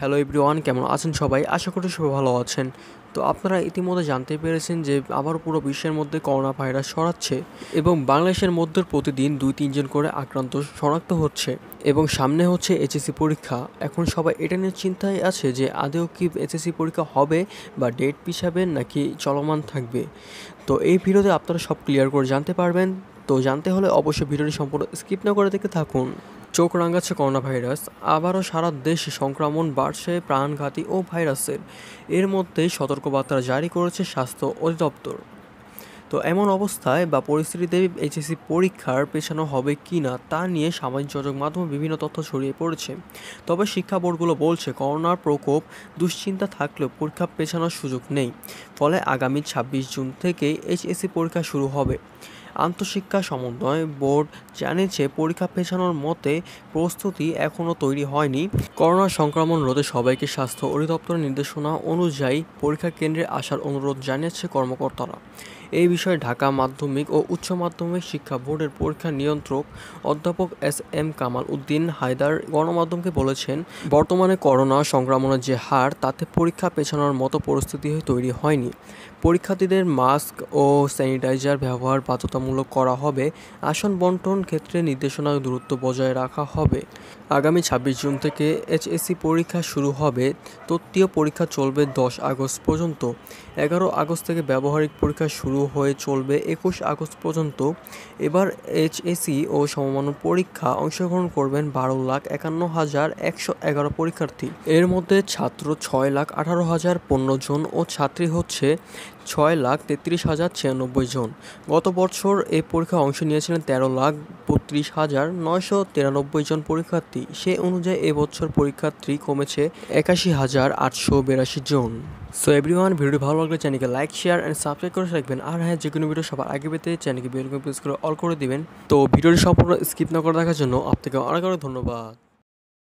Hello everyone, কেমন আছেন সবাই? আশা করি সবাই ভালো আছেন। তো আপনারা ইতিমধ্যে জানতে পেরেছেন যে আবার পুরো বিশ্বের মধ্যে করোনা ভাইরাস ছড়াচ্ছে এবং বাংলাদেশের মধ্যে প্রতিদিন 2-3 জন করে আক্রান্ত শনাক্ত হচ্ছে এবং সামনে হচ্ছে এইচএসসি পরীক্ষা। এখন সবাই এটা নিয়ে চিন্তায় আছে যে আদৌ কি এইচএসসি পরীক্ষা হবে বা ডেট পিছাবে নাকি চলমান থাকবে। তো এই ভিডিওতে আপনারা সব ক্লিয়ার করে জানতে পারবেন। তো জানতে হলে অবশ্যই ভিডিওটি সম্পূর্ণ স্কিপ না করে দেখতে থাকুন। চোখ রাঙাচ্ছে করোনা ভাইরাস, আবারও সারা দেশে সংক্রমণ বাড়ছে প্রাণঘাতী ও ভাইরাসের। এর মধ্যেই সতর্কবার্তা জারি করেছে স্বাস্থ্য অধিদপ্তর। তো এমন অবস্থায় বা পরিস্থিতিতে এইচএসসি পরীক্ষার পেছানো হবে কি না তা নিয়ে সামাজিক যোগাযোগ মাধ্যমে বিভিন্ন তথ্য ছড়িয়ে পড়েছে। তবে শিক্ষা বোর্ডগুলো বলছে করোনার প্রকোপ দুশ্চিন্তা থাকলেও পরীক্ষা পেছানোর সুযোগ নেই। ফলে আগামী 26 জুন থেকেই এইচএসসি পরীক্ষা শুরু হবে। আন্তঃশিক্ষা সমন্বয় বোর্ড জানিয়েছে পরীক্ষা পেছানোর মতে প্রস্তুতি এখনও তৈরি হয়নি। করোনা সংক্রমণ রোধে সবাইকে স্বাস্থ্য অধিদপ্তরের নির্দেশনা অনুযায়ী পরীক্ষা কেন্দ্রে আসার অনুরোধ জানিয়েছে কর্মকর্তারা। এই বিষয়ে ঢাকা মাধ্যমিক ও উচ্চ মাধ্যমিক শিক্ষা বোর্ডের পরীক্ষা নিয়ন্ত্রক অধ্যাপক এস.এম. কামাল উদ্দিন হায়দার গণমাধ্যমকে বলেছেন, বর্তমানে করোনা সংক্রমণের যে হার তাতে পরীক্ষা পেছানোর মতো পরিস্থিতি তৈরি হয়নি। পরীক্ষার্থীদের মাস্ক ও স্যানিটাইজার ব্যবহার বাধ্যতামূলক করা হবে। আসন বণ্টন ক্ষেত্রে নির্দেশনা দূরত্ব বজায় রাখা হবে। আগামী 26 জুন থেকে এইচএসসি পরীক্ষা শুরু হবে। তৃতীয় পরীক্ষা চলবে 10 আগস্ট পর্যন্ত। 11 আগস্ট থেকে ব্যবহারিক পরীক্ষা শুরু হয়ে চলবে 21 আগস্ট পর্যন্ত। এবার এইচএসসি ও সমমানের পরীক্ষা অংশগ্রহণ করবেন 12,51,111 পরীক্ষার্থী। এর মধ্যে ছাত্র 6,18,015 জন ও ছাত্রী হচ্ছে 6,33,096 জন। গত বছর এই পরীক্ষায় অংশ নিয়েছিলেন 13,32,993 জন পরীক্ষার্থী। সে অনুযায়ী এবছর পরীক্ষার্থী কমেছে 81,882 জন। সো এভরিওয়ান, ভিডিওটি ভালো লাগলে চ্যানেলকে লাইক, শেয়ার অ্যান্ড সাবস্ক্রাইব করে রাখবেন। আর হ্যাঁ, যে কোনো ভিডিও সবার আগে পেতে চ্যানেলকে বেল আইকন প্রেস করে অল করে দিবেন। তো ভিডিওটি সম্পূর্ণ স্কিপ না করে দেখার জন্য আপনাকে অনেক অনেক ধন্যবাদ।